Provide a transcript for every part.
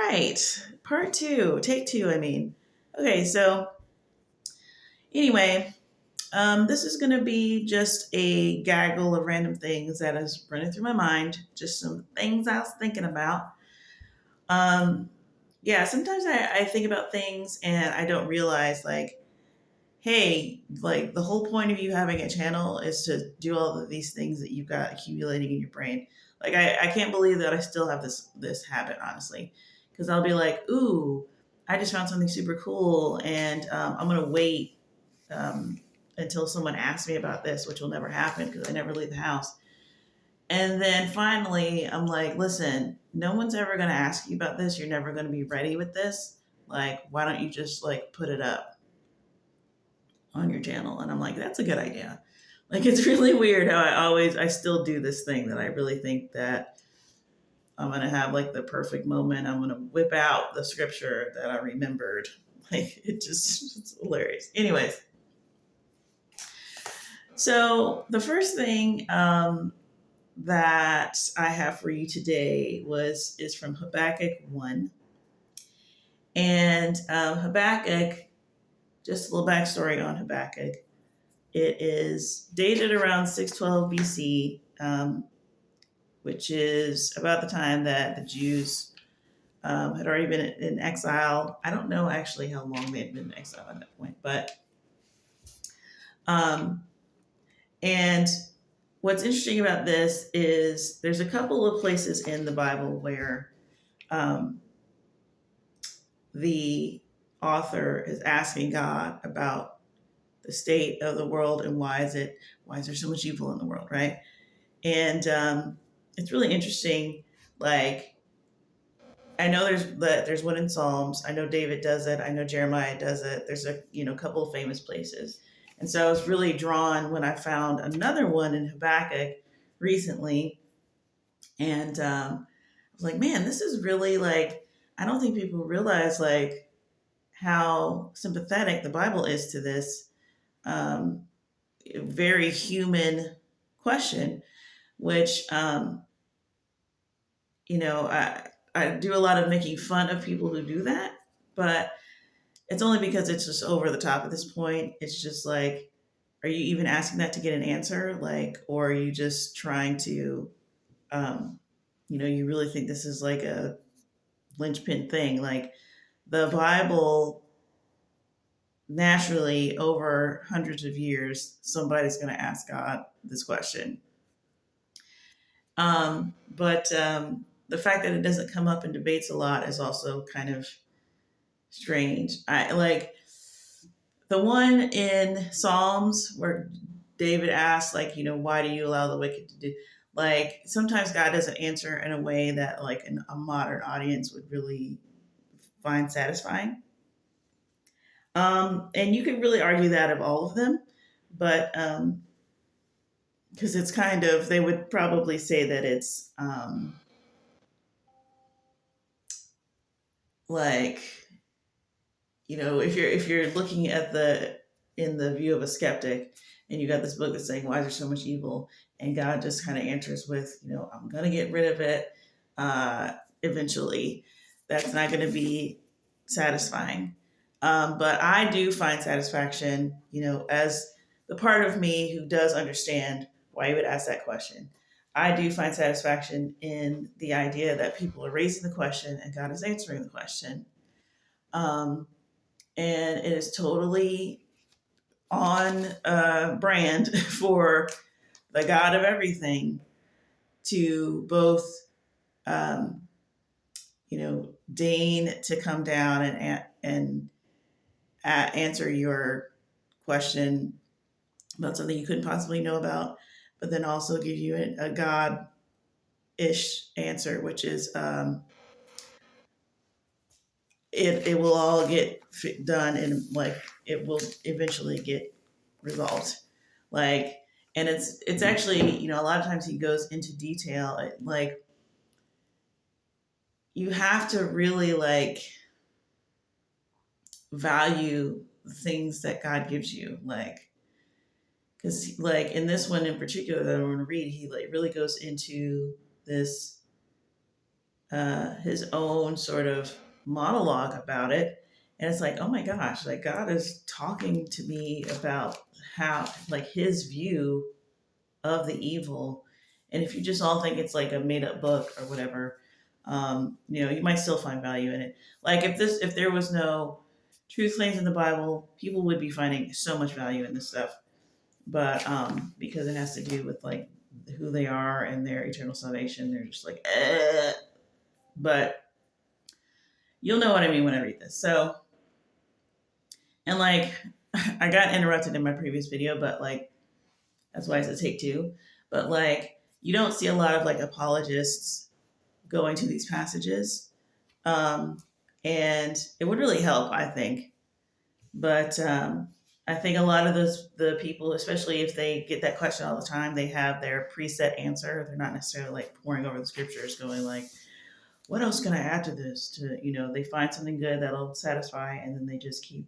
right. Part two, take two, I mean. Okay, so anyway, this is going to be just a gaggle of random things that is running through my mind, just some things I was thinking about. Um, yeah, sometimes I think about things and I don't realize, like, hey, like the whole point of you having a channel is to do all of these things that you've got accumulating in your brain. Like, I can't believe that I still have this habit, honestly, because I'll be like, ooh, I just found something super cool, and I'm gonna wait um, until someone asks me about this, which will never happen because I never leave the house. And then finally, I'm like, listen, no one's ever gonna ask you about this. You're never gonna be ready with this. Like, why don't you just like put it up on your channel? And I'm like, that's a good idea. Like, it's really weird how I still do this thing that I really think that I'm going to have like the perfect moment. I'm going to whip out the scripture that I remembered. Like, it's hilarious. Anyways, so the first thing that I have for you today is from Habakkuk 1. And Habakkuk, just a little backstory on Habakkuk. It is dated around 612 BC, which is about the time that the Jews had already been in exile. I don't know actually how long they had been in exile at that point, but and what's interesting about this is there's a couple of places in the Bible where the author is asking God about the state of the world and why is there so much evil in the world, right? And it's really interesting. Like, I know there's one in Psalms. I know David does it. I know Jeremiah does it. There's a couple of famous places, and so I was really drawn when I found another one in Habakkuk recently, and I was like, man, this is really like, I don't think people realize like how sympathetic the Bible is to this um, very human question, which I do a lot of making fun of people who do that, but it's only because it's just over the top at this point. It's just like, are you even asking that to get an answer? Like, or are you just trying to, you really think this is like a linchpin thing? Like, the Bible, naturally, over hundreds of years, somebody's going to ask God this question. But the fact that it doesn't come up in debates a lot is also kind of strange. I like the one in Psalms where David asks, like, why do you allow the wicked to do? Like, sometimes God doesn't answer in a way that like a modern audience would really find satisfying. And you could really argue that of all of them, but because it's kind of, they would probably say that it's like, if you're looking at in the view of a skeptic, and you got this book that's saying, why is there so much evil, and God just kind of answers with, I'm gonna get rid of it eventually, that's not going to be satisfying. But I do find satisfaction, as the part of me who does understand why you would ask that question. I do find satisfaction in the idea that people are raising the question and God is answering the question. Um, and it is totally on brand for the God of everything to both, um, deign to come down and answer your question about something you couldn't possibly know about, but then also give you a God-ish answer, which is it will all get done, and like it will eventually get resolved. Like, and it's actually, a lot of times he goes into detail. Like, you have to really like value the things that God gives you, like, because like in this one in particular that I'm going to read, he like really goes into this his own sort of monologue about it. And it's like, oh my gosh, like God is talking to me about how, like, his view of the evil. And if you just all think it's like a made up book or whatever, you might still find value in it. Like if there was no truth claims in the Bible, people would be finding so much value in this stuff. But because it has to do with like who they are and their eternal salvation, they're just like, eh. But you'll know what I mean when I read this. So, and like, I got interrupted in my previous video, but like, that's why I said take two. But like, you don't see a lot of like apologists going to these passages. Um, and it would really help, I think. But I think a lot of the people, especially if they get that question all the time, they have their preset answer. They're not necessarily like poring over the scriptures, going like, "What else can I add to this?" They find something good that'll satisfy, and then they just keep,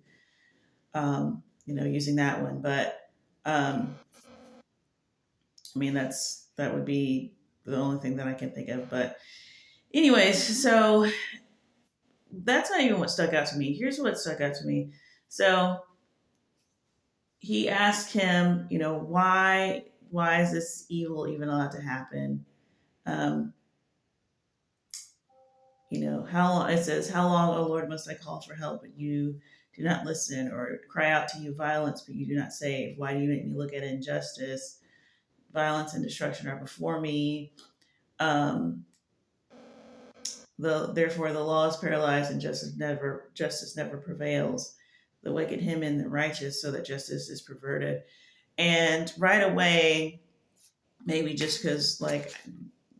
using that one. But um, I mean, that would be the only thing that I can think of. But anyways, so that's not even what stuck out to me. Here's what stuck out to me. So he asked him, why is this evil even allowed to happen? Um, how long it says, how long, O Lord, must I call for help, but you do not listen, or cry out to you violence, but you do not save? Why do you make me look at injustice? Violence and destruction are before me. Um, therefore the law is paralyzed and justice never prevails. The wicked hem in the righteous so that justice is perverted. And right away, maybe just because like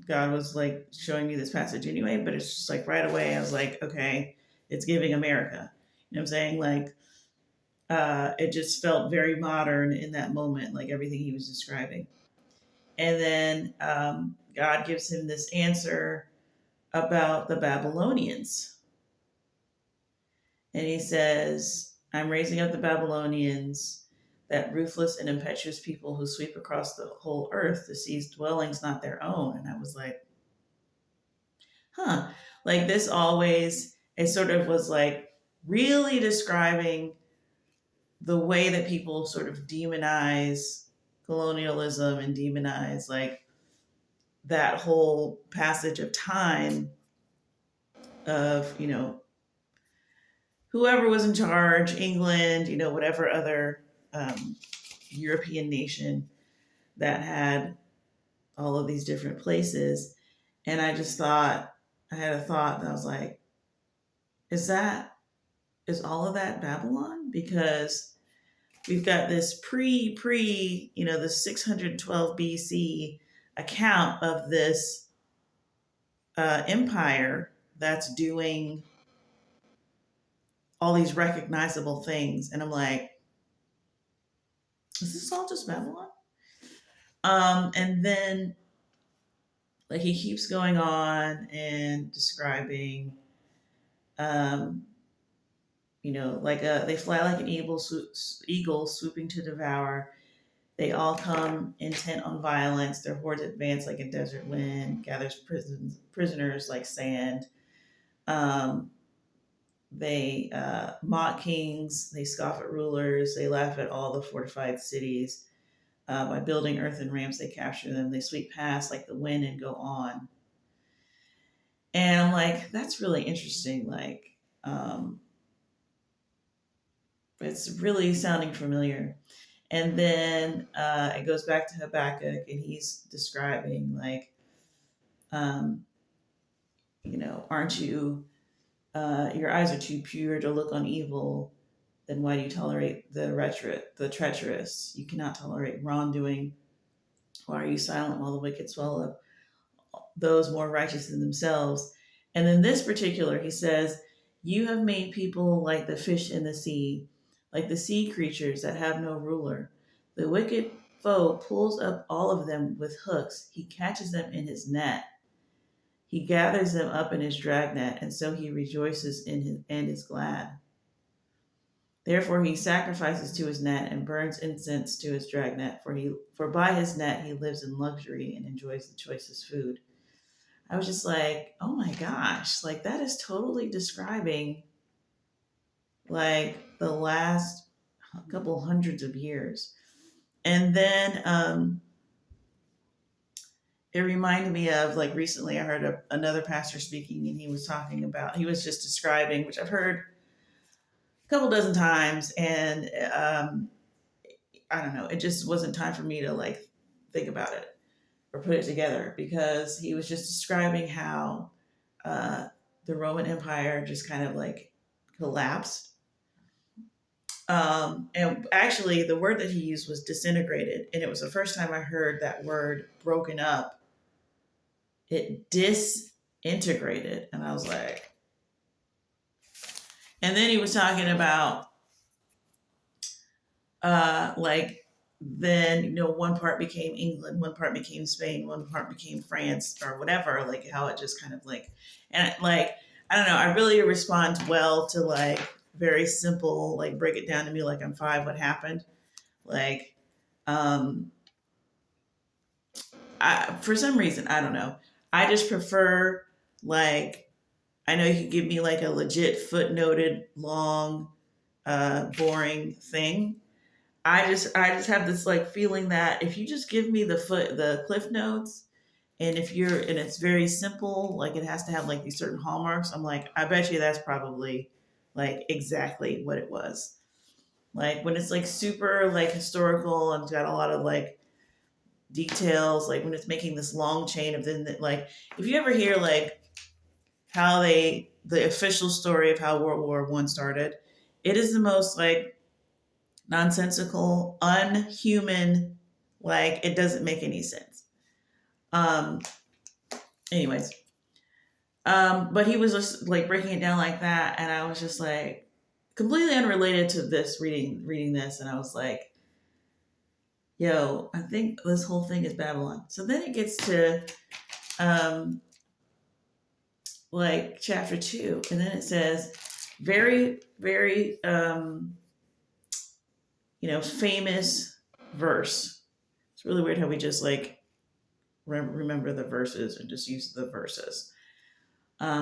God was like showing me this passage anyway, but it's just like right away I was like, okay, it's giving America. You know what I'm saying? Like it just felt very modern in that moment, like everything he was describing. And then God gives him this answer about the Babylonians. And he says, I'm raising up the Babylonians, that ruthless and impetuous people who sweep across the whole earth to seize dwellings not their own. And I was like, huh. Like this always, it sort of was like really describing the way that people sort of demonize colonialism and demonize like that whole passage of time of, whoever was in charge, England, whatever other European nation that had all of these different places. And I had a thought that I was like, is all of that Babylon? Because we've got this the 612 BC account of this empire that's doing all these recognizable things. And I'm like, is this all just Babylon? And then like he keeps going on and describing, um, they fly like an eagle swooping to devour. They all come intent on violence. Their hordes advance like a desert wind, gathers prisoners like sand. Um, they mock kings. They scoff at rulers. They laugh at all the fortified cities. By building earthen ramps, they capture them. They sweep past like the wind and go on. And I'm like, that's really interesting. Like, it's really sounding familiar. And then it goes back to Habakkuk, and he's describing like, um, aren't you? Your eyes are too pure to look on evil. Then why do you tolerate the treacherous? You cannot tolerate wrongdoing. Why are you silent while the wicked swallow up those more righteous than themselves? And then this particular, he says, you have made people like the fish in the sea, like the sea creatures that have no ruler. The wicked foe pulls up all of them with hooks. He catches them in his net. He gathers them up in his dragnet, and so he rejoices and is glad. Therefore he sacrifices to his net and burns incense to his dragnet, for by his net he lives in luxury and enjoys the choicest food. I was just like, oh my gosh, like that is totally describing like the last couple hundreds of years. And then it reminded me of like recently I heard another pastor speaking, and he was talking about, he was just describing, which I've heard a couple dozen times, and I don't know, it just wasn't time for me to like think about it or put it together, because he was just describing how uh, the Roman Empire just kind of like collapsed. And actually, the word that he used was disintegrated, and it was the first time I heard that word broken up. It disintegrated, and I was like, and then he was talking about like then one part became England, one part became Spain, one part became France, or whatever, like how it just kind of like, and like I don't know, I really respond well to like very simple, like break it down to me like I'm five, what happened, like um for some reason, I don't know, I just prefer, like, I know you could give me like a legit footnoted long boring thing. I just have this like feeling that if you just give me the cliff notes, and if you're and it's very simple, like it has to have like these certain hallmarks, I'm like, I bet you that's probably like exactly what it was. Like when it's like super like historical and it's got a lot of like details, like when it's making this long chain of then like if you ever hear like how the official story of how World War One started, it is the most like nonsensical, unhuman, like it doesn't make any sense. Um, anyways, but he was just like breaking it down like that, and I was just like completely unrelated to this reading this, and I was like, yo, I think this whole thing is Babylon. So then it gets to um, like chapter 2, and then it says very, very famous verse. It's really weird how we just like remember the verses and just use the verses,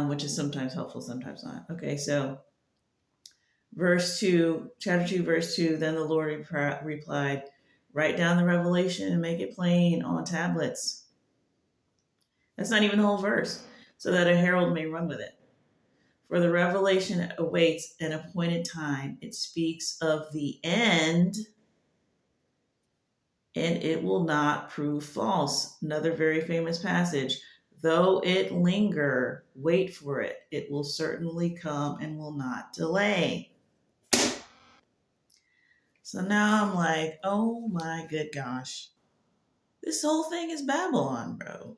which is sometimes helpful, sometimes not. Okay, so verse 2, chapter 2, verse 2, then the Lord replied, write down the revelation and make it plain on tablets. That's not even the whole verse, so that a herald may run with it. For the revelation awaits an appointed time. It speaks of the end, and it will not prove false. Another very famous passage. Though it linger, wait for it. It will certainly come and will not delay. So now I'm like, oh my good gosh. This whole thing is Babylon, bro.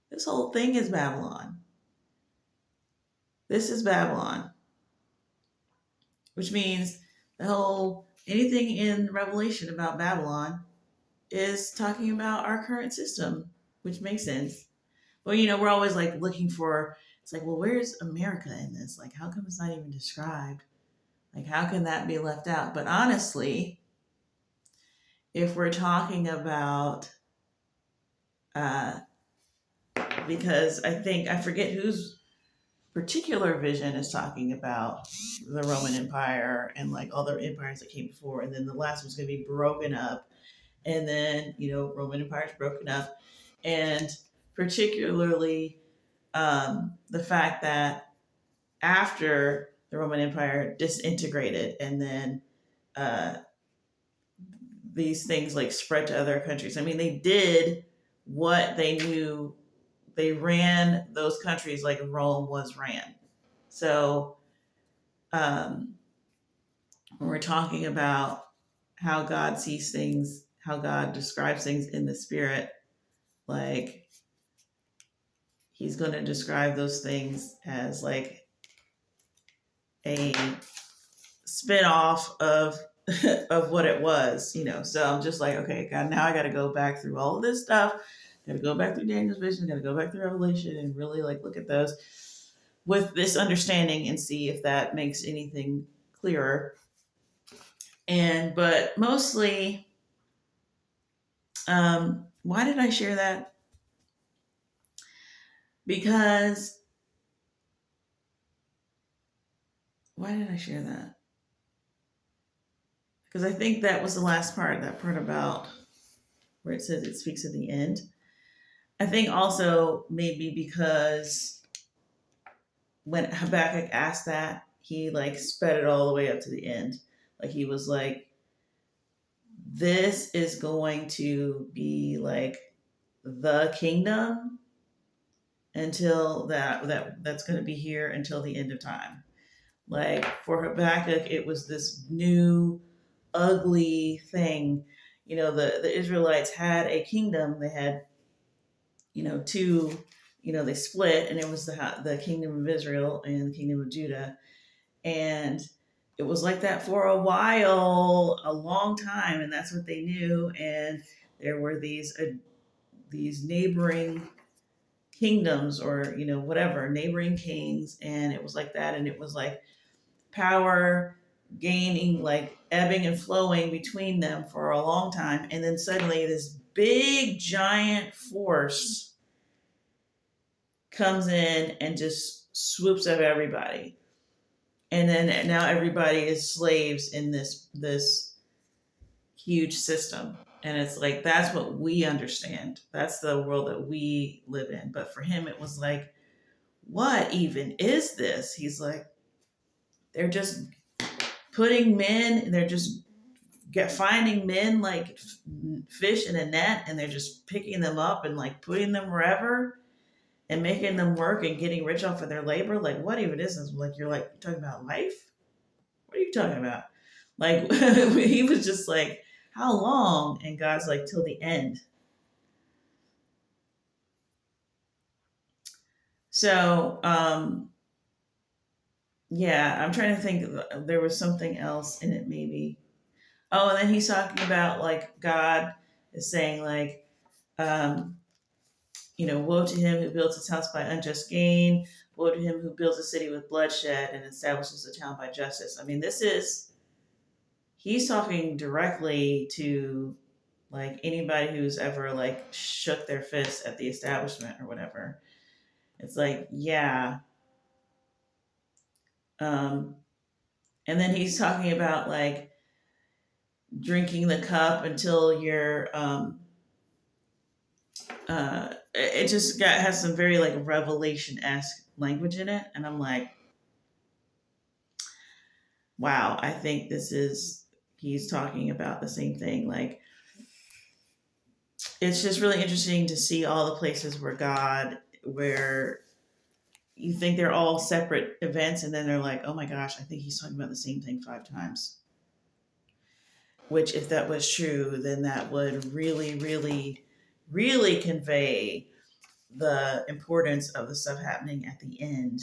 This whole thing is Babylon. This is Babylon. Which means the whole anything in Revelation about Babylon is talking about our current system, which makes sense. Well, we're always like looking for, it's like, well, where's America in this? Like, how come it's not even described? Like, how can that be left out? But honestly, if we're talking about, uh, because I forget whose particular vision is talking about the Roman Empire and like all the empires that came before, and then the last one's going to be broken up, and then Roman Empire's broken up, and particularly the fact that after the Roman Empire disintegrated, and then uh, these things like spread to other countries. I mean, they did what they knew. They ran those countries like Rome was ran. So um, when we're talking about how God sees things, how God describes things in the spirit, like he's going to describe those things as like a spin-off of of what it was. So I'm just like, okay, God, now I got to go back through all of this stuff. Got to go back through Daniel's vision. Got to go back through Revelation and really like look at those with this understanding and see if that makes anything clearer. But mostly, why did I share that? Because why did I share that? Because I think that was the last part, that part about where it says it speaks at the end. I think also maybe because when Habakkuk asked that, he like sped it all the way up to the end. Like he was like, this is going to be like the kingdom until that's going to be here until the end of time. Like for Habakkuk, it was this new ugly thing. The Israelites had a kingdom. They had, two, they split, and it was the kingdom of Israel and the kingdom of Judah. And it was like that for a while, a long time, and that's what they knew. And there were these neighboring kingdoms, or whatever, neighboring kings, and it was like that. And it was like power gaining, like ebbing and flowing between them for a long time. And then suddenly this big giant force comes in and just swoops up everybody. And then now everybody is slaves in this huge system. And it's like, that's what we understand. That's the world that we live in. But for him, it was like, what even is this? He's like, they're just putting men, they're just finding men like fish in a net, and they're just picking them up and like putting them wherever and making them work and getting rich off of their labor. Like, what even is this? Like, you're like talking about life? What are you talking about? Like, he was just like, how long? And God's like, till the end. So, yeah, I'm trying to think. There was something else in it, maybe. Oh, and then he's talking about like God is saying like, um, woe to him who builds his house by unjust gain. Woe to him who builds a city with bloodshed and establishes a town by justice. I mean, he's talking directly to like anybody who's ever like shook their fist at the establishment or whatever. It's like, yeah. Um, and then he's talking about like drinking the cup until you're, it just has some very like revelation-esque language in it. And I'm like, wow, I think he's talking about the same thing. Like, it's just really interesting to see all the places where you think they're all separate events, and then they're like, oh my gosh, I think he's talking about the same thing 5 times. Which, if that was true, then that would really, really, really convey the importance of the stuff happening at the end,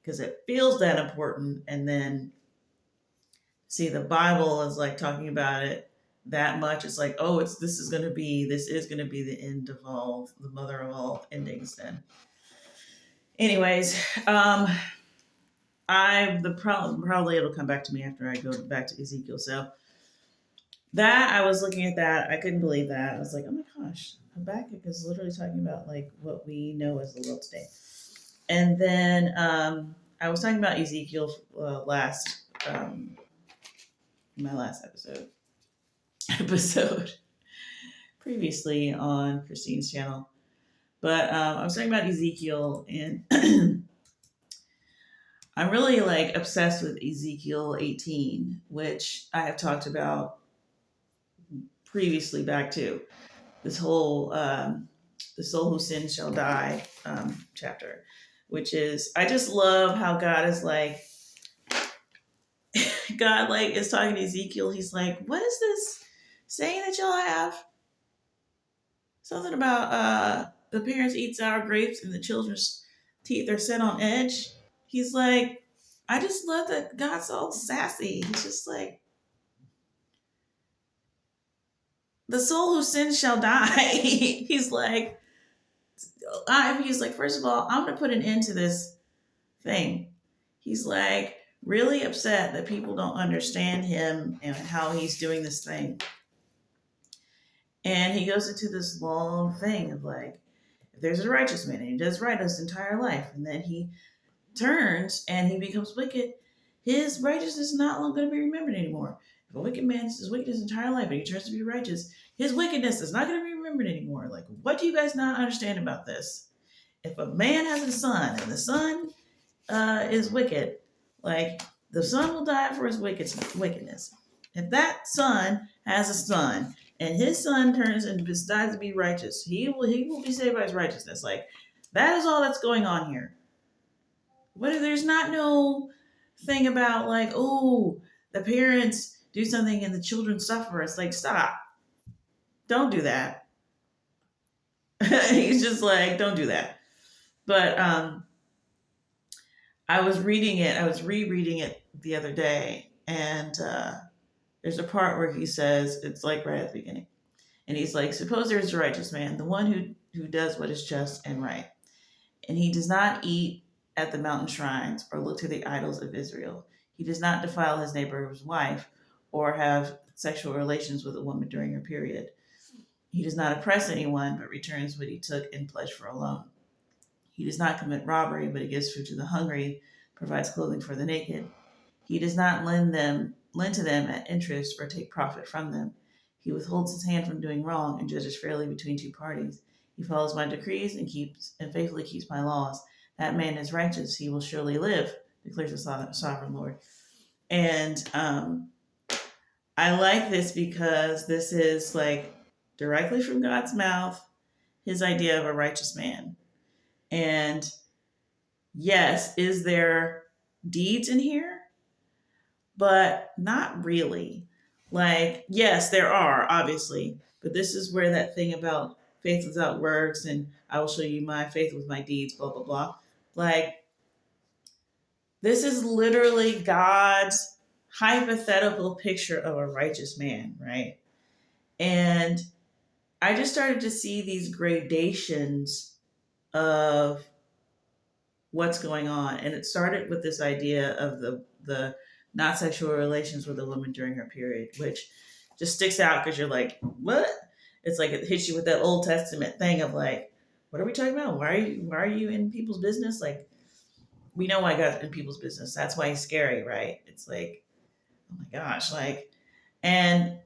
because it feels that important. And then see, the Bible is like talking about it that much. It's like, oh, this is going to be the end of all, the mother of all endings. Then, anyways, probably it'll come back to me after I go back to Ezekiel. So that, I was looking at that, I couldn't believe that. I was like, oh my gosh, Habakkuk is literally talking about like what we know as the world today. And then I was talking about Ezekiel my last episode previously on Christine's channel. But I was talking about Ezekiel, and I'm really like obsessed with Ezekiel 18, which I have talked about previously back to this whole the soul who sins shall die chapter, which is, I just love how God is like, God like is talking to Ezekiel. He's like, what is this saying that y'all have? Something about the parents eat sour grapes and the children's teeth are set on edge. He's like, I just love that God's all sassy. He's just like, the soul who sins shall die. He's like, first of all, I'm going to put an end to this thing. He's like really upset that people don't understand him and how he's doing this thing. And he goes into this long thing of like, if there's a righteous man and he does right his entire life, and then he turns and he becomes wicked, his righteousness is not going to be remembered anymore. If a wicked man is wicked his entire life and he turns to be righteous, his wickedness is not going to be remembered anymore. Like, what do you guys not understand about this? If a man has a son and the son is wicked, like, the son will die for his wickedness. If that son has a son and his son turns and decides to be righteous, he will be saved by his righteousness. Like, that is all that's going on here. What if there's not no thing about like, oh, the parents do something and the children suffer? It's like, stop. Don't do that. He's just like, don't do that. But I was reading it, I was rereading it the other day, and there's a part where he says, it's like right at the beginning. And he's like, suppose there is a righteous man, the one who does what is just and right. And he does not eat at the mountain shrines or look to the idols of Israel. He does not defile his neighbor's wife or have sexual relations with a woman during her period. He does not oppress anyone, but returns what he took in pledge for a loan. He does not commit robbery, but he gives food to the hungry, provides clothing for the naked. He does not lend to them at interest or take profit from them. He withholds his hand from doing wrong and judges fairly between two parties. He follows my decrees and faithfully keeps my laws. That man is righteous; he will surely live, declares the sovereign Lord. And I like this because this is like directly from God's mouth, his idea of a righteous man. And yes, is there deeds in here? But not really. Like, yes, there are, obviously. But this is where that thing about faith without works and I will show you my faith with my deeds, blah, blah, blah. Like, this is literally God's hypothetical picture of a righteous man, right? And I just started to see these gradations of what's going on. And it started with this idea of the not sexual relations with a woman during her period, which just sticks out because you're like, what? It's like it hits you with that Old Testament thing of like, what are we talking about? Why are you in people's business? Like, we know why God's in people's business. That's why he's scary, right? It's like, oh my gosh, like, and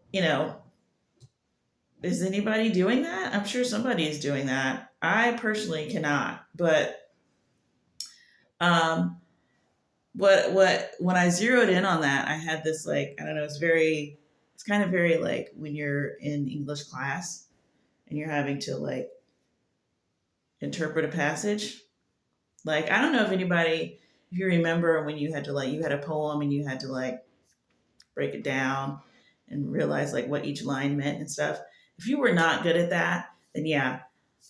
is anybody doing that? I'm sure somebody is doing that. I personally cannot, but um what when I zeroed in on that, I had this like, I don't know, it's kind of very like when you're in English class and you're having to like interpret a passage. Like, I don't know if you remember when you had to like, you had a poem and you had to like break it down and realize like what each line meant and stuff. If you were not good at that, then yeah,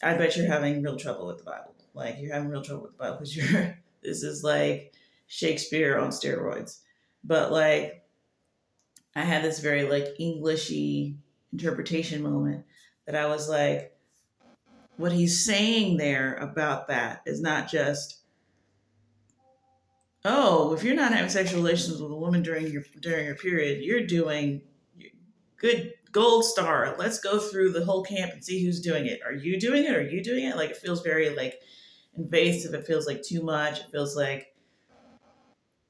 I bet you're having real trouble with the Bible. Like, you're having real trouble with the Bible because this is like Shakespeare on steroids. But like, I had this very like Englishy interpretation moment that I was like, what he's saying there about that is not just, oh, if you're not having sexual relations with a woman during your period, you're doing good, gold star. Let's go through the whole camp and see who's doing it. Are you doing it? Are you doing it? Like, it feels very like invasive. It feels like too much. It feels like,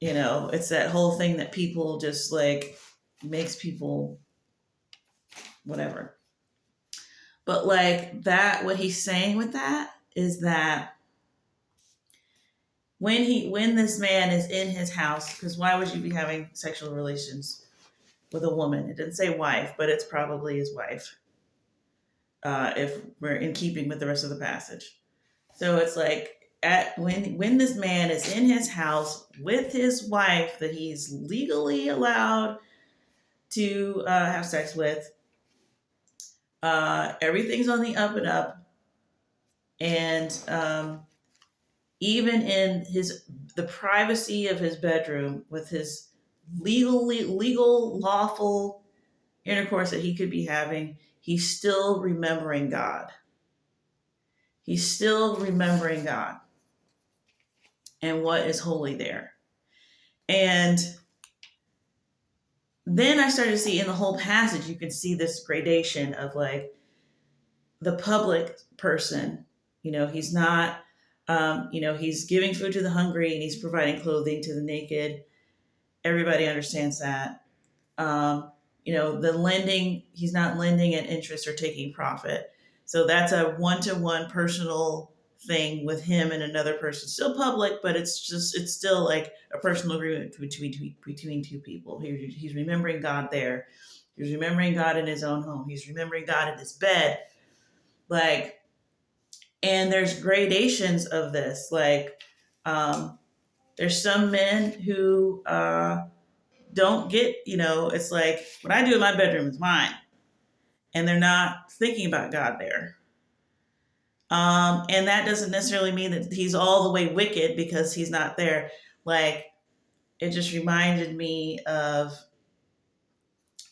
it's that whole thing that people just like makes people whatever. But like that, what he's saying with that is that when this man is in his house, because why would you be having sexual relations with a woman? It didn't say wife, but it's probably his wife, if we're in keeping with the rest of the passage. So it's like, when this man is in his house with his wife that he's legally allowed to have sex with, everything's on the up and up, and even in the privacy of his bedroom with his legal lawful intercourse that he could be having, he's still remembering God. He's still remembering God and what is holy there. And then I started to see in the whole passage, you can see this gradation of like the public person He's not, he's giving food to the hungry and he's providing clothing to the naked. Everybody understands that. The lending, he's not lending at interest or taking profit. So that's a one-to-one personal thing with him and another person. Still public, but it's still like a personal agreement between two people. He's remembering God there. He's remembering God in his own home. He's remembering God in his bed. Like, and there's gradations of this. Like, there's some men who don't get, it's like what I do in my bedroom is mine, and they're not thinking about God there. And that doesn't necessarily mean that he's all the way wicked because he's not there. Like, it just reminded me of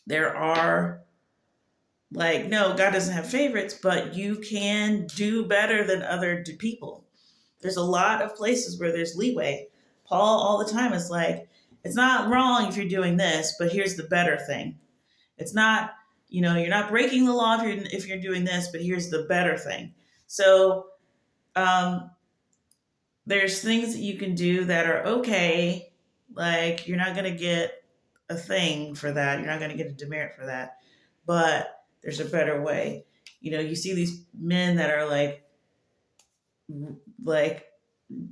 there are, like, no, God doesn't have favorites, but you can do better than other people. There's a lot of places where there's leeway. Paul all the time is like, it's not wrong if you're doing this, but here's the better thing. It's not, you're not breaking the law if you're doing this, but here's the better thing. So um, there's things that you can do that are okay. Like, you're not going to get a thing for that. You're not going to get a demerit for that. But there's a better way. You see these men that are like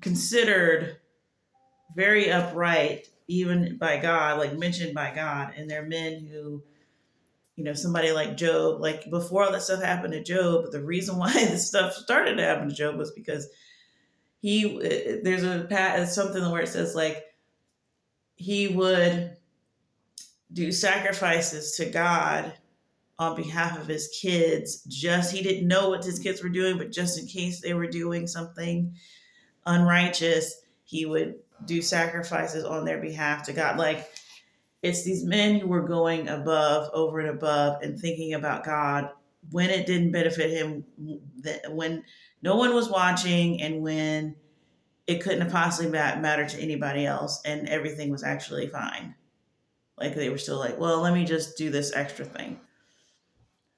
considered very upright, even by God, like mentioned by God, and they're men who, somebody like Job, like before all that stuff happened to Job, the reason why this stuff started to happen to Job was because there's something where it says like he would do sacrifices to God on behalf of his kids. He didn't know what his kids were doing, but just in case they were doing something unrighteous, he would do sacrifices on their behalf to God. Like, it's these men who were going over and above, and thinking about God when it didn't benefit him, when no one was watching, and when it couldn't have possibly mattered to anybody else, and everything was actually fine. Like, they were still like, well, let me just do this extra thing.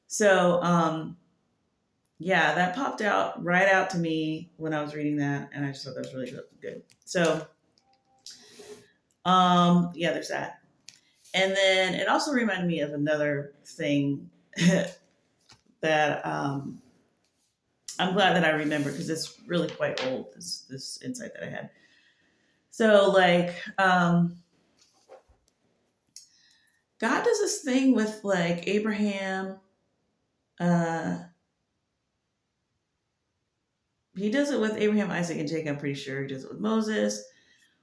So, yeah, that popped right out to me when I was reading that, and I just thought that was really good. So, yeah, there's that. And then it also reminded me of another thing that I'm glad that I remember, because it's really quite old, this insight that I had. So, like, God does this thing with, like, Abraham. He does it with Abraham, Isaac, and Jacob. I'm pretty sure he does it with Moses,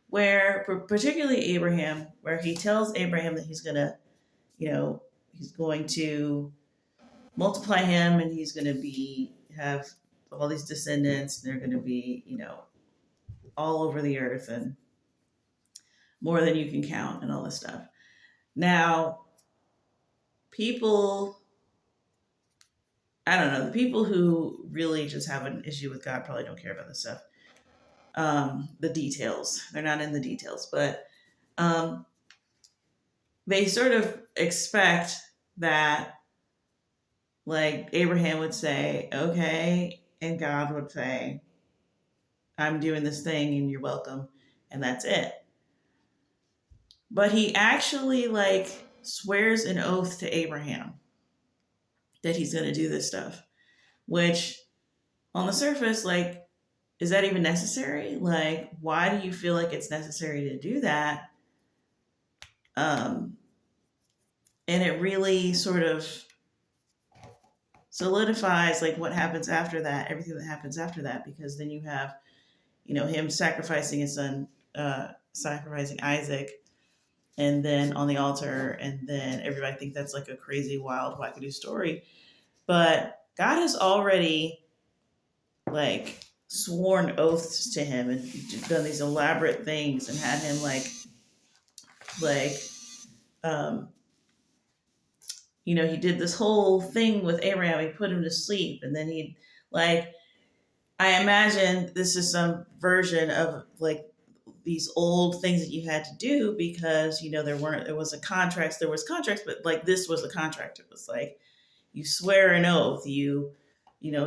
where particularly Abraham, where he tells Abraham that he's going to multiply him, and he's going to have all these descendants, and they're going to be, all over the earth, and more than you can count, and all this stuff. Now, people, I don't know, the people who really just have an issue with God probably don't care about this stuff. The details, they're not in the details, but they sort of expect that, like, Abraham would say, okay, and God would say, I'm doing this thing and you're welcome, and that's it. But he actually, like, swears an oath to Abraham that he's going to do this stuff, which on the surface, like, is that even necessary? Like, why do you feel like it's necessary to do that? And it really sort of solidifies, like, what happens after that, everything that happens after that, because then you have, him sacrificing his son, sacrificing Isaac, and then on the altar, and then everybody thinks that's like a crazy, wild, wackadoo story. But God has already, like, sworn oaths to him and done these elaborate things, and had him um, he did this whole thing with Abraham. He put him to sleep, and then I imagine this is some version of, like, these old things that you had to do, because there was contracts, but, like, this was a contract. It was like, you swear an oath, you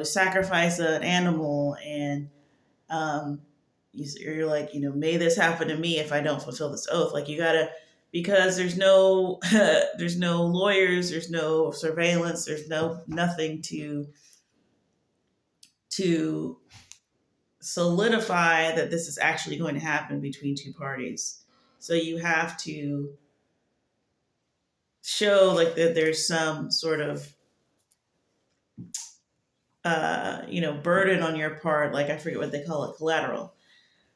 sacrifice an animal, and um, you're like, may this happen to me if I don't fulfill this oath. Like, you gotta, because there's no there's no lawyers, there's no surveillance, there's nothing to solidify that this is actually going to happen between two parties. So you have to show like that there's some sort of burden on your part. Like, I forget what they call it, collateral.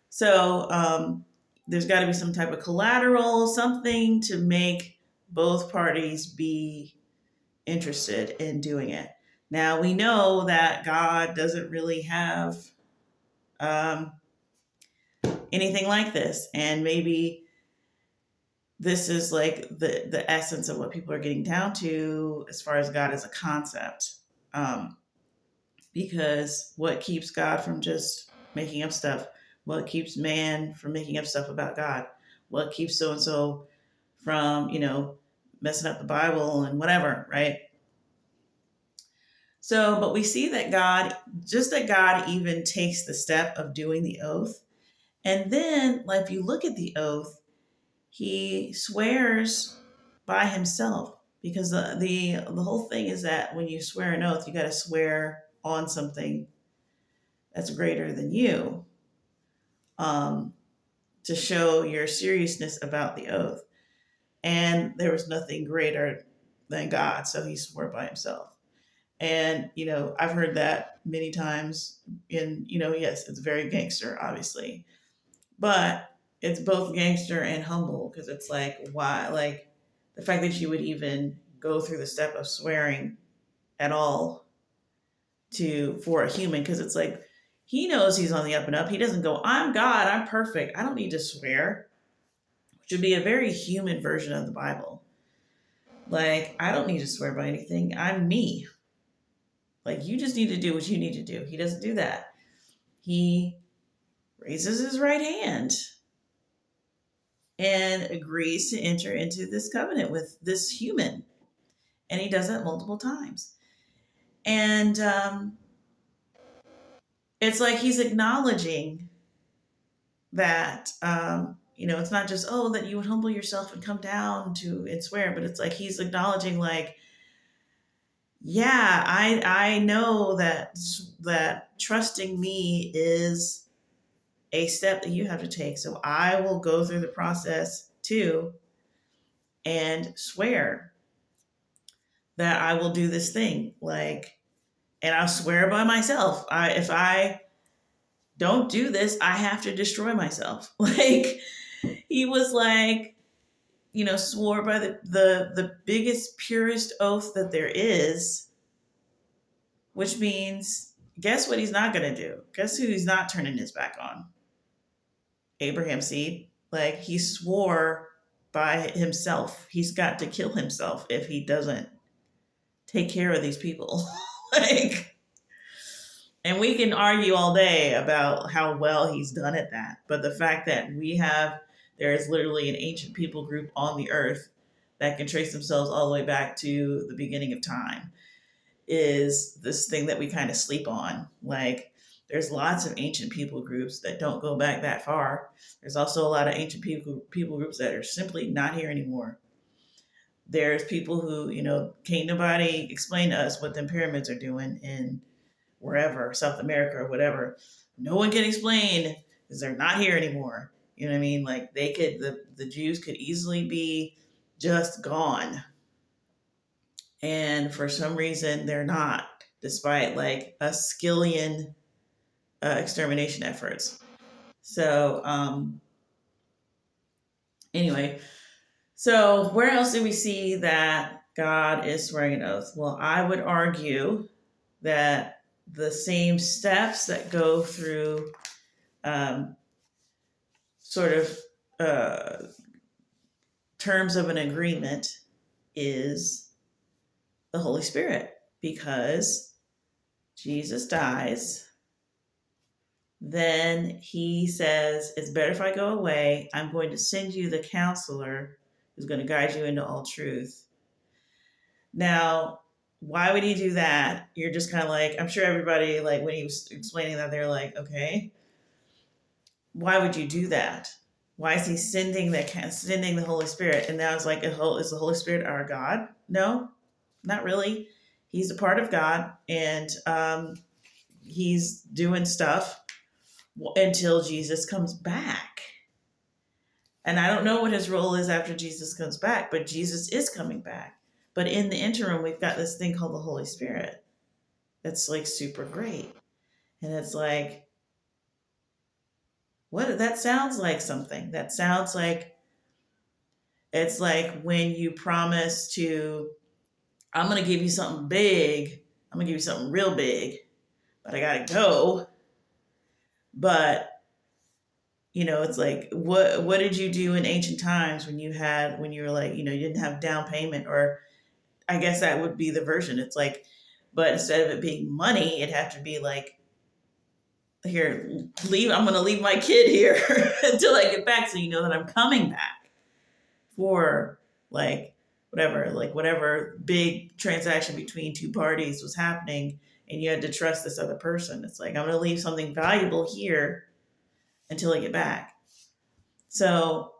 So there's got to be some type of collateral, something to make both parties be interested in doing it. Now, we know that God doesn't really have um, anything like this, and maybe this is like the essence of what people are getting down to as far as God as a concept. Because what keeps God from just making up stuff? What keeps man from making up stuff about God? What keeps so and so from, messing up the Bible and whatever, right? So, but we see that God even takes the step of doing the oath. And then, like, if you look at the oath, he swears by himself, because the whole thing is that when you swear an oath, you got to swear on something that's greater than you, um, to show your seriousness about the oath. And there was nothing greater than God, so he swore by himself. And I've heard that many times. In yes, it's very gangster, obviously, but it's both gangster and humble, because it's like, why, like, the fact that you would even go through the step of swearing at all for a human, because it's like, he knows he's on the up and up. He doesn't go, I'm God, I'm perfect, I don't need to swear, which would be a very human version of the Bible. Like, I don't need to swear by anything, I'm me. Like, you just need to do what you need to do. He doesn't do that. He raises his right hand and agrees to enter into this covenant with this human. And he does that multiple times. And it's like he's acknowledging that, it's not just, oh, that you would humble yourself and come down to and swear, but it's like he's acknowledging, like, yeah, I know that trusting me is a step that you have to take. So I will go through the process too and swear that I will do this thing. Like, and I'll swear by myself. If I don't do this, I have to destroy myself. Like, he was like, swore by the biggest, purest oath that there is, which means, guess what he's not going to do? Guess who he's not turning his back on? Abraham's seed. Like, he swore by himself. He's got to kill himself if he doesn't take care of these people. Like, and we can argue all day about how well he's done at that. But the fact that there is literally an ancient people group on the earth that can trace themselves all the way back to the beginning of time is this thing that we kind of sleep on. Like, there's lots of ancient people groups that don't go back that far. There's also a lot of ancient people groups that are simply not here anymore. There's people who, can't nobody explain to us what them pyramids are doing in wherever, South America or whatever. No one can explain, because they're not here anymore. You know what I mean? Like, the Jews could easily be just gone. And for some reason, they're not, despite like a skillion extermination efforts. So, anyway, so where else do we see that God is swearing an oath? Well, I would argue that the same steps that go through sort of terms of an agreement is the Holy Spirit, because Jesus dies. Then he says, it's better if I go away. I'm going to send you the counselor who's going to guide you into all truth. Now, why would he do that? You're just kind of like, I'm sure everybody, like, when he was explaining that, they're like, okay, why would you do that? Why is he sending the Holy Spirit? And now it's like, is the Holy Spirit our God? No, not really. He's a part of God, and he's doing stuff until Jesus comes back. And I don't know what his role is after Jesus comes back, but Jesus is coming back. But in the interim, we've got this thing called the Holy Spirit that's like super great. And it's like, what? That sounds like something. That sounds like it's like when you promise to, I'm going to give you something big. I'm going to give you something real big, but I got to go. But it's like, what did you do in ancient times when you were like, you didn't have down payment? Or I guess that would be the version. It's like, but instead of it being money, it'd have to be like, here, leave. I'm going to leave my kid here until I get back, so you know that I'm coming back for whatever big transaction between two parties was happening, and you had to trust this other person. It's like, I'm going to leave something valuable here until I get back. So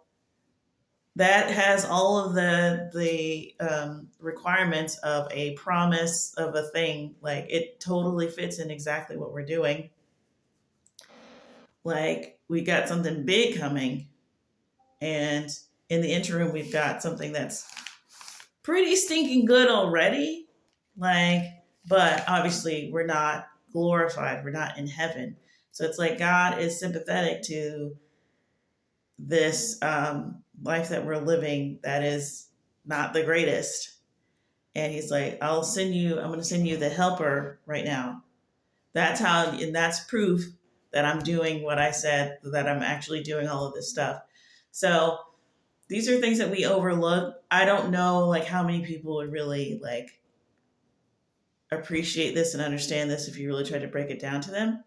that has all of the requirements of a promise of a thing. Like, it totally fits in exactly what we're doing. Like, we got something big coming, and in the interim, we've got something that's pretty stinking good already. Like, but obviously, we're not glorified. We're not in heaven. So it's like God is sympathetic to this life that we're living that is not the greatest. And he's like, I'm going to send you the helper right now. And that's proof that I'm doing what I said, that I'm actually doing all of this stuff. So these are things that we overlook. I don't know like how many people would really like appreciate this and understand this if you really try to break it down to them.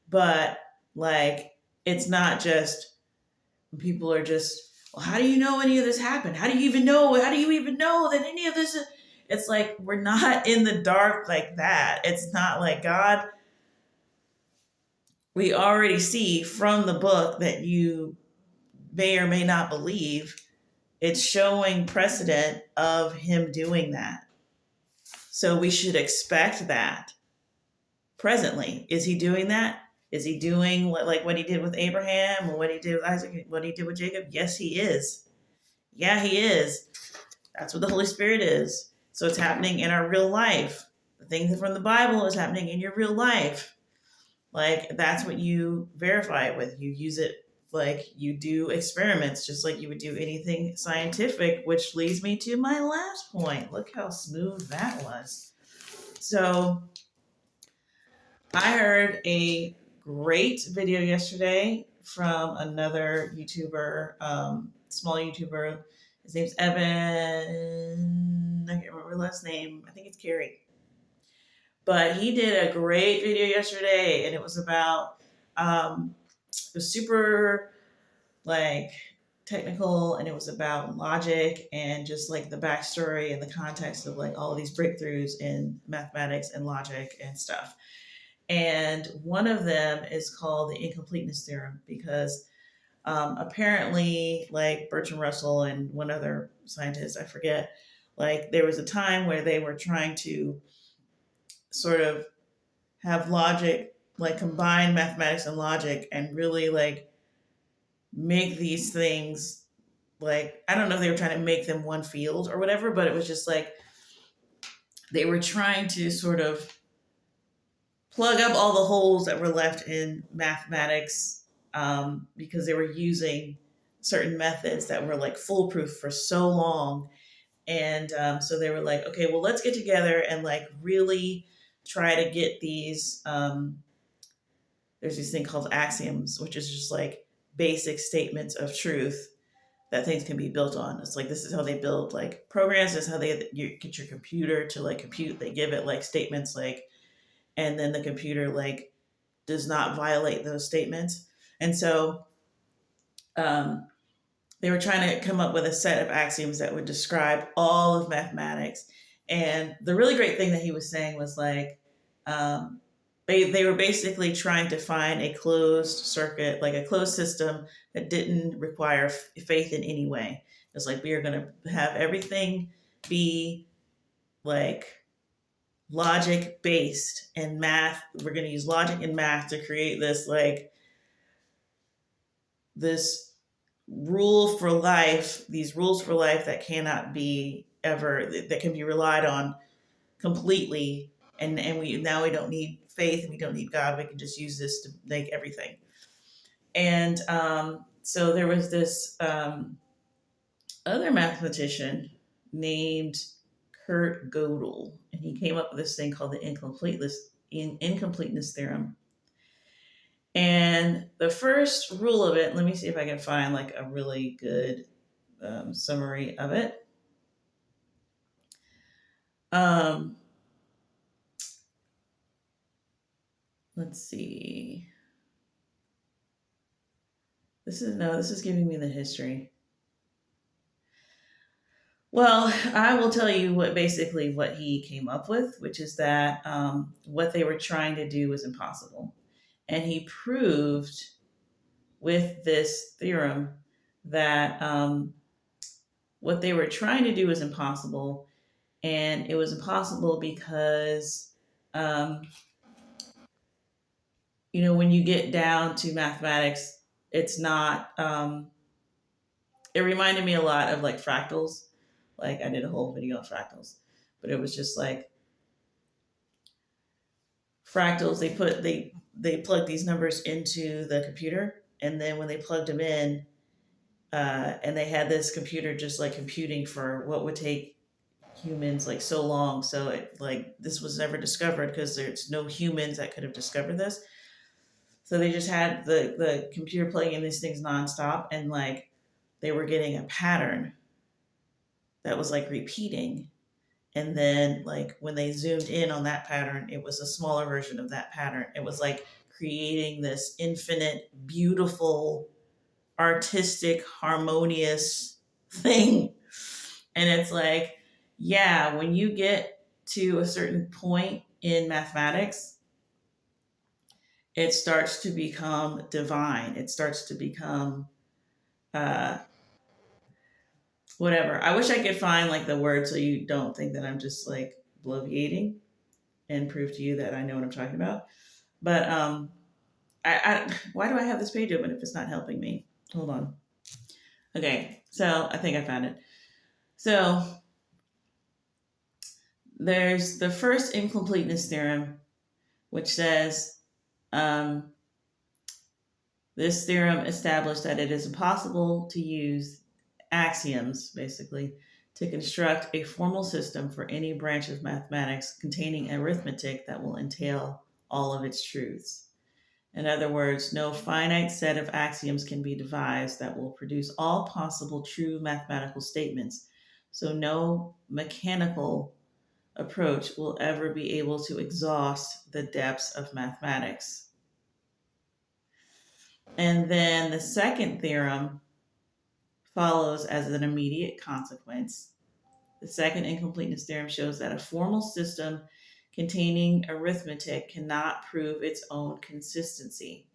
But like, it's not just, people are just, well, how do you know any of this happened? How do you even know that any of this it's like, we're not in the dark like that. It's not like God, we already see from the book that you may or may not believe, it's showing precedent of him doing that. So we should expect that presently. Is he doing that? Is he doing like what he did with Abraham, or what he did with Isaac, what he did with Jacob? Yes, he is. Yeah, he is. That's what the Holy Spirit is. So it's happening in our real life. The thing from the Bible is happening in your real life. Like, that's what you verify it with. You use it, like, you do experiments just like you would do anything scientific, which leads me to my last point. Look how smooth that was. So I heard a great video yesterday from another YouTuber, small YouTuber. His name's Evan. I can't remember his last name. I think it's Carrie. But he did a great video yesterday, and it was about, it was super like technical, and it was about logic and just like the backstory and the context of like all of these breakthroughs in mathematics and logic and stuff. And one of them is called the Incompleteness Theorem, because apparently, like Bertrand Russell and one other scientist, I forget, like there was a time where they were trying to sort of have logic, like combine mathematics and logic, and really like make these things, like, I don't know if they were trying to make them one field or whatever, but it was just like they were trying to sort of plug up all the holes that were left in mathematics, because they were using certain methods that were like foolproof for so long. And so they were like, okay, well, let's get together and like really try to get these. There's this thing called axioms, which is just like basic statements of truth that things can be built on. It's like, this is how they build like programs. This is how you get your computer to like compute. They give it like statements like, and then the computer like does not violate those statements. And so they were trying to come up with a set of axioms that would describe all of mathematics. And the really great thing that he was saying was like, um, they were basically trying to find a closed circuit, like a closed system that didn't require faith in any way. It's like we are going to have everything be like logic based and math. We're going to use logic and math to create this like this rule for life, these rules for life that cannot be ever, that can be relied on completely. And we now we don't need faith and we don't need God. We can just use this to make everything. And so there was this other mathematician named Kurt Gödel, and he came up with this thing called the incompleteness theorem. And the first rule of it, let me see if I can find like a really good summary of it. Um, let's see. This is giving me the history. Well, I will tell you what he came up with, which is that what they were trying to do was impossible, and he proved with this theorem that what they were trying to do was impossible, and it was impossible because um, when you get down to mathematics, it's not. It reminded me a lot of like fractals. Like I did a whole video on fractals, but it was just like fractals. They plug these numbers into the computer, and then when they plugged them in, and they had this computer just like computing for what would take humans like so long. So it like this was never discovered because there's no humans that could have discovered this. So they just had the computer playing in these things nonstop, and like they were getting a pattern that was like repeating. And then like when they zoomed in on that pattern, it was a smaller version of that pattern. It was like creating this infinite, beautiful, artistic, harmonious thing. And it's like, yeah, when you get to a certain point in mathematics, it starts to become divine. It starts to become uh, whatever. I wish I could find like the word so you don't think that I'm just like bloviating and prove to you that I know what I'm talking about. But why do I have this page open if it's not helping me? Hold on. Okay, so I think I found it. So there's the first incompleteness theorem, which says um, this theorem established that it is impossible to use axioms, basically, to construct a formal system for any branch of mathematics containing arithmetic that will entail all of its truths. In other words, no finite set of axioms can be devised that will produce all possible true mathematical statements. So no mechanical approach will ever be able to exhaust the depths of mathematics. And then the second theorem follows as an immediate consequence. The second incompleteness theorem shows that a formal system containing arithmetic cannot prove its own consistency.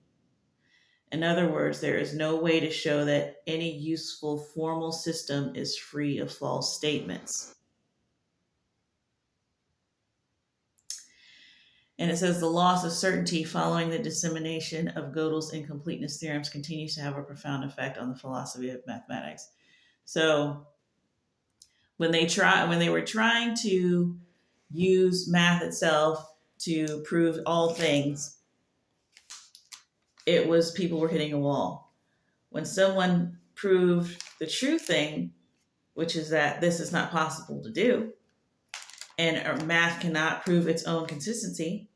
In other words, there is no way to show that any useful formal system is free of false statements. And it says the loss of certainty following the dissemination of Gödel's incompleteness theorems continues to have a profound effect on the philosophy of mathematics. So when they were trying to use math itself to prove all things, it was people were hitting a wall. When someone proved the true thing, which is that this is not possible to do, and math cannot prove its own consistency,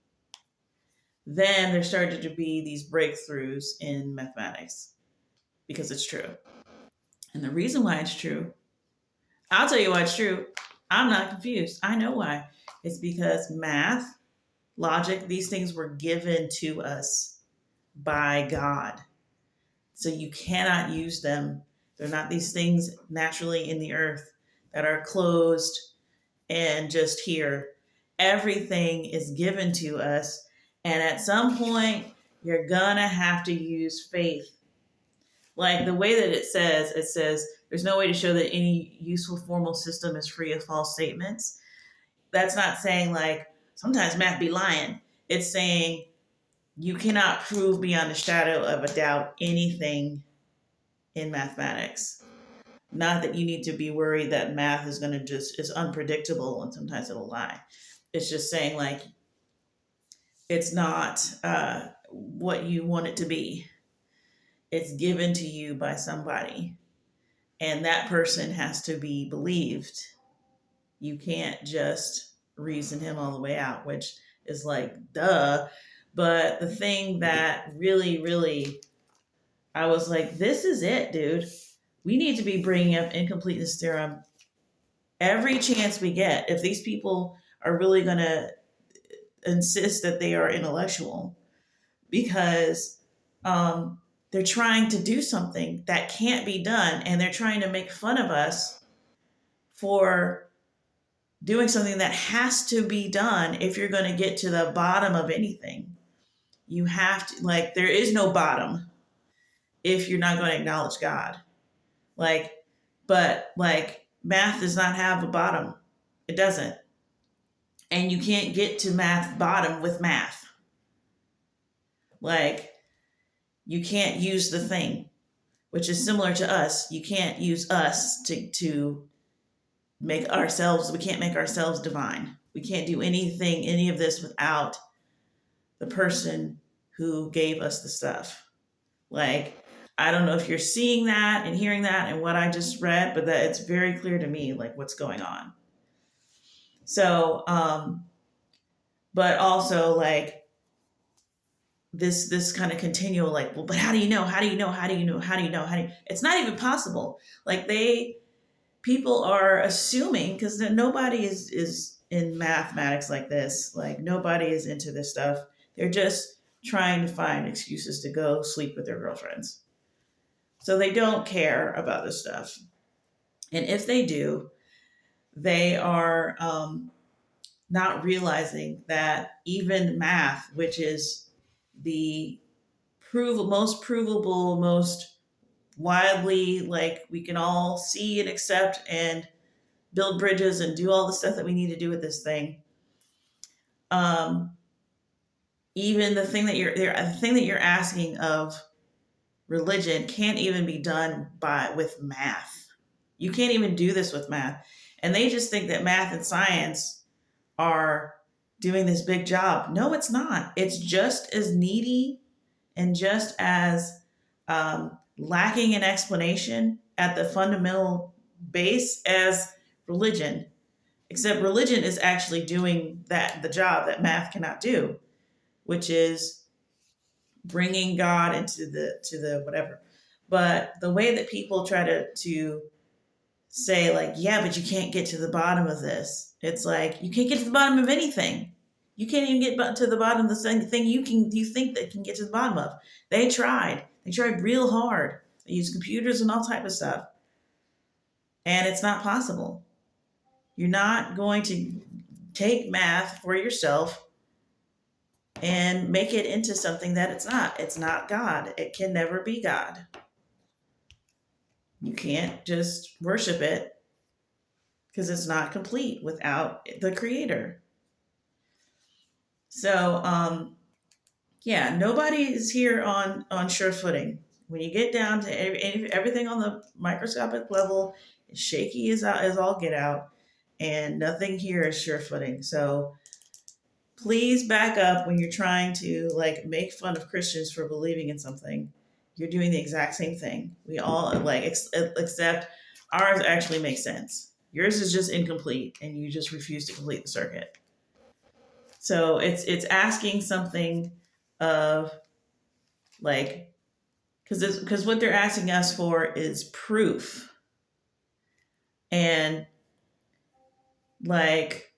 then there started to be these breakthroughs in mathematics because it's true. And the reason why it's true, I'll tell you why it's true. I'm not confused. I know why. It's because math, logic, these things were given to us by God. So you cannot use them. They're not these things naturally in the earth that are closed and just hear everything is given to us. And at some point, you're gonna have to use faith. Like the way that it says, there's no way to show that any useful formal system is free of false statements. That's not saying like sometimes math be lying. It's saying you cannot prove beyond a shadow of a doubt anything in mathematics. Not that you need to be worried that math is going to just is unpredictable and sometimes it'll lie. It's just saying like it's not what you want it to be. It's given to you by somebody, and that person has to be believed. You can't just reason him all the way out, which is like duh. But the thing that really, really, I was like, this is it, dude. We need to be bringing up incompleteness theorem every chance we get if these people are really going to insist that they are intellectual, because they're trying to do something that can't be done, and they're trying to make fun of us for doing something that has to be done. If you're going to get to the bottom of anything, you have to, like, there is no bottom if you're not going to acknowledge God. Like, but like math does not have a bottom. It doesn't. And you can't get to math bottom with math. Like, you can't use the thing, which is similar to us. You can't use us to make ourselves, we can't make ourselves divine. We can't do anything, any of this without the person who gave us the stuff. Like, I don't know if you're seeing that and hearing that and what I just read, but that it's very clear to me, like what's going on. So, but also like this kind of continual, like, well, but how do you know? How do you know? How do you know? How do you know? How do you? It's not even possible. Like people are assuming, because nobody is in mathematics like this. Like nobody is into this stuff. They're just trying to find excuses to go sleep with their girlfriends. So they don't care about this stuff. And if they do, they are not realizing that even math, which is the most provable, most widely, like we can all see and accept and build bridges and do all the stuff that we need to do with this thing. Um, Even the thing that you're asking of religion can't even be done with math. You can't even do this with math. And they just think that math and science are doing this big job. No, it's not. It's just as needy and just as lacking in explanation at the fundamental base as religion. Except religion is actually doing the job that math cannot do, which is bringing God into the whatever. But the way that people try to say like, yeah, but you can't get to the bottom of this. It's like you can't get to the bottom of anything. You can't even get to the bottom of the thing you think that can get to the bottom of. They tried. They tried real hard. They used computers and all type of stuff, and it's not possible. You're not going to take math for yourself and make it into something that it's not. It's not God. It can never be God. You can't just worship it because it's not complete without the creator. So, yeah, nobody is here on sure footing. When you get down to everything on the microscopic level, is shaky as all get out, and nothing here is sure footing. So please back up when you're trying to like make fun of Christians for believing in something. You're doing the exact same thing. We all like except ours actually makes sense. Yours is just incomplete, and you just refuse to complete the circuit. So it's asking something of like, because what they're asking us for is proof, and like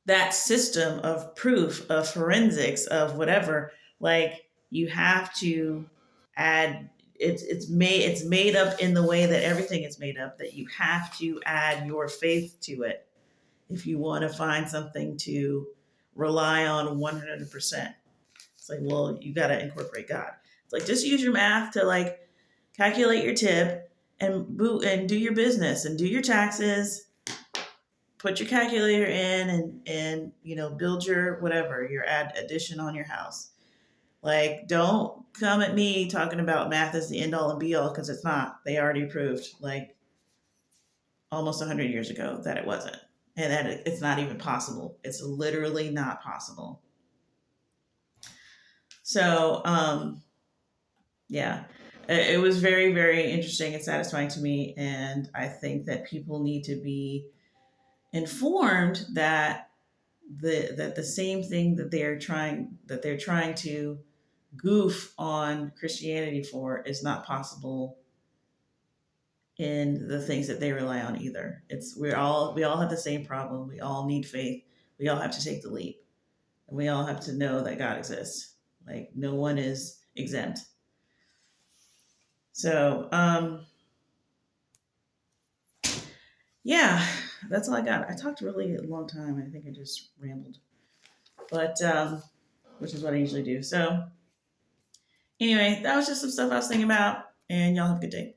that system of proof, of forensics, of whatever, like you have to add, it's made up in the way that everything is made up, that you have to add your faith to it. if you want to find something to rely on 100%. It's like, well, you got to incorporate God. It's like, just use your math to like calculate your tip and do your business and do your taxes, put your calculator in and build your whatever, your addition on your house. Like, don't come at me talking about math as the end all and be all, because it's not. They already proved like almost 100 years ago that it wasn't, and that it's not even possible. It's literally not possible. So, yeah, it was very, very interesting and satisfying to me. And I think that people need to be informed that the same thing that they're trying to goof on Christianity for is not possible in the things that they rely on either. We all have the same problem. We all need faith. We all have to take the leap. And we all have to know that God exists. Like, no one is exempt. So, yeah, that's all I got. I talked really a long time. I think I just rambled, but which is what I usually do. So, anyway, that was just some stuff I was thinking about, and y'all have a good day.